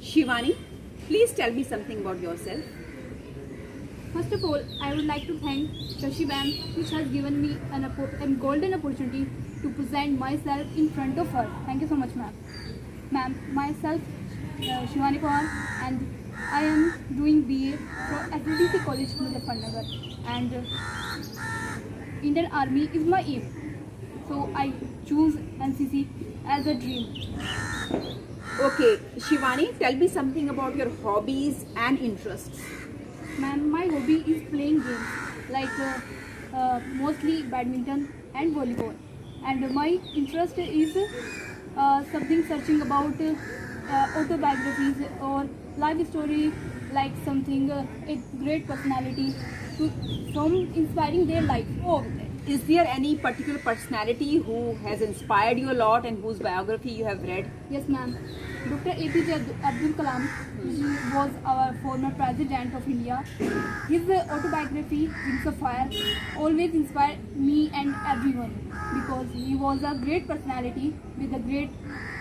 Shivani, please tell me something about yourself. First of all, I would like to thank Shashi ma'am, which has given me a golden opportunity to present myself in front of her. Thank you so much, ma'am. Ma'am, myself, Shivani Kaur, and I am doing BA from SLTC College, Muzaffarnagar, and Indian Army is my aim. So I choose NCC as a dream. Okay, Shivani, tell me something about your hobbies and interests. Ma'am, my hobby is playing games like mostly badminton and volleyball, and my interest is something searching about autobiographies or life story, like something a great personality to, from inspiring their life. Oh, Is there any particular personality who has inspired you a lot and whose biography you have read? yes, ma'am. Dr. APJ Abdul Kalam, he was our former president of India. His autobiography, Wings of Fire, always inspired me and everyone because he was a great personality with a great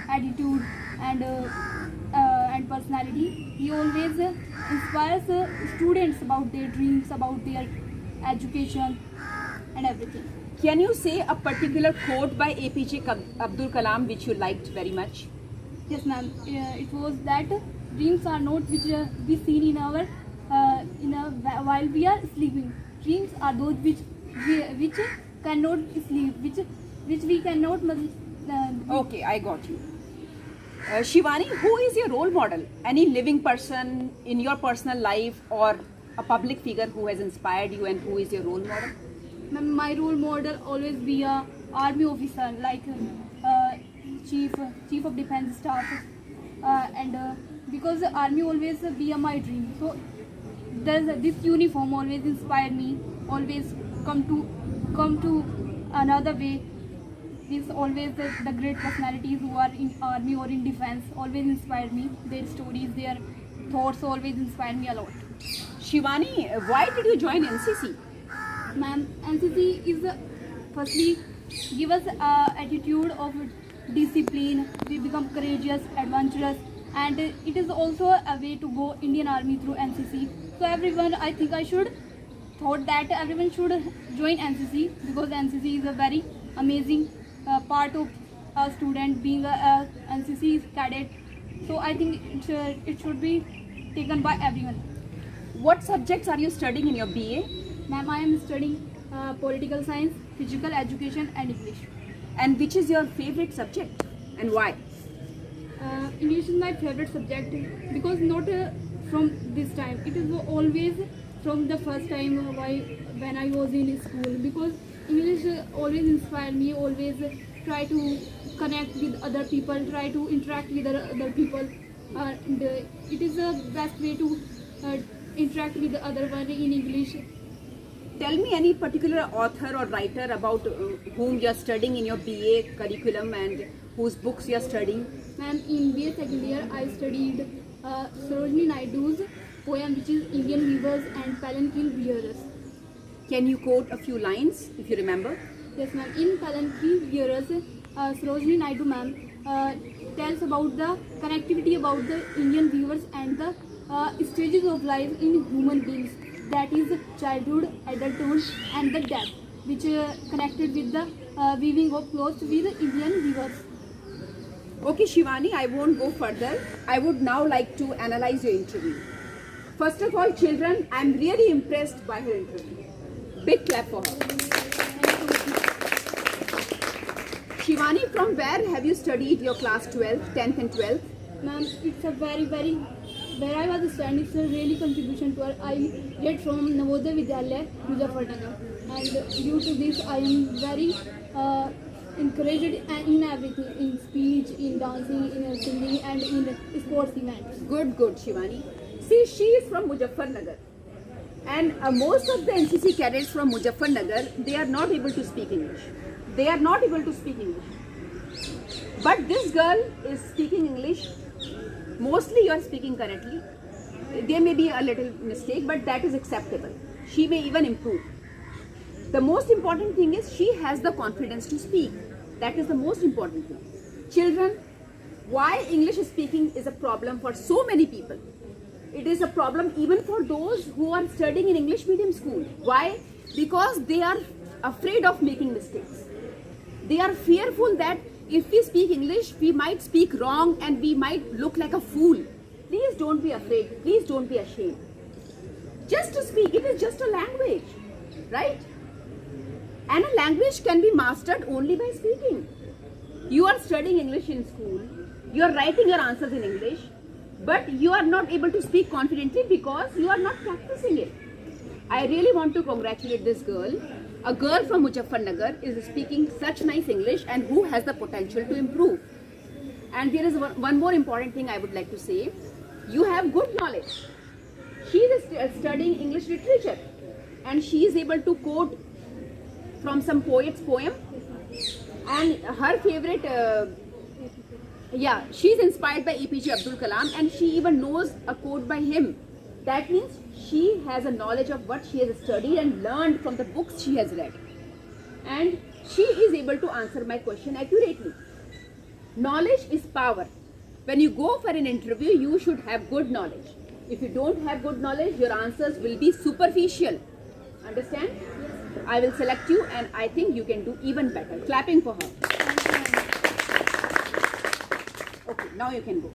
attitude and personality. He always inspires students about their dreams, about their education and everything. Can you say a particular quote by APJ Abdul Kalam which you liked very much? Yes, ma'am. It was that dreams are not which we seen in our while we are sleeping. Dreams are those which cannot sleep, which we cannot. Okay, I got you. Shivani, who is your role model? Any living person in your personal life or a public figure who has inspired you and who is your role model? Ma'am, my role model always be a army officer like chief of defense staff, and because the army always be my dream. So this uniform always inspire me. Always come to another way. This always the great personalities who are in army or in defense always inspire me. Their stories, their thoughts always inspire me a lot. Shivani, why did you join NCC? Ma'am, NCC is firstly give us attitude of discipline. We become courageous, adventurous, and it is also a way to go Indian Army through NCC. So everyone, I think I should thought that everyone should join NCC because NCC is a very amazing part of a student being a NCC cadet. So I think it should be taken by everyone. What subjects are you studying in your BA? Ma'am, I am studying political science, physical education and English. And which is your favorite subject and why? English is my favorite subject because not from this time. It is always from the first time when I was in school because English always inspired me, always try to connect with other people, try to interact with other people. And it is the best way to interact with the other one in English. Tell me any particular author or writer about whom you are studying in your BA curriculum and whose books you are studying. Ma'am, in BA second year, I studied Sarojini Naidu's poem, which is Indian Weavers and Palanquin Wearers. Can you quote a few lines if you remember? Yes, ma'am. In Palanquin Wearers, Sarojini Naidu, ma'am, tells about the connectivity about the Indian weavers and the stages of life in human beings. That is childhood, adulthood, and the death, which connected with the weaving of clothes with Indian weavers. Okay, Shivani, I won't go further. I would now like to analyze your interview. First of all, children, I'm really impressed by her interview. Big clap for her. Shivani, from where have you studied your class 12, 10th and 12th? Ma'am, it's a very, where I was studying, it's a really contribution to her. I did from Navodaya Vidyalaya, Muzaffarnagar. And due to this, I am very encouraged in everything, in speech, in dancing, in singing and in sports events. Good, Shivani. See, she is from Muzaffarnagar. And most of the NCC cadets from Muzaffarnagar, they are not able to speak English. But this girl is speaking English. Mostly you are speaking correctly. There may be a little mistake, but that is acceptable. She may even improve. The most important thing is she has the confidence to speak. That is the most important thing. Children, why English speaking is a problem for so many people. It is a problem even for those who are studying in English medium school. Why? Because they are afraid of making mistakes. They are fearful that if we speak English, we might speak wrong and we might look like a fool. Please don't be afraid. Please don't be ashamed. Just to speak, it is just a language, right? And a language can be mastered only by speaking. You are studying English in school, you are writing your answers in English, but you are not able to speak confidently because you are not practicing it. I really want to congratulate this girl. A girl from Muzaffarnagar is speaking such nice English and who has the potential to improve. And there is one more important thing I would like to say. You have good knowledge. She is studying English literature and she is able to quote from some poet's poem, and her favorite she's inspired by APJ Abdul Kalam and she even knows a quote by him. That means she has a knowledge of what she has studied and learned from the books she has read, and she is able to answer my question accurately. Knowledge is power. When you go for an interview, you should have good knowledge. If you don't have good knowledge, your answers will be superficial. Understand? I will select you and I think you can do even better. Clapping for her. Okay, now you can go.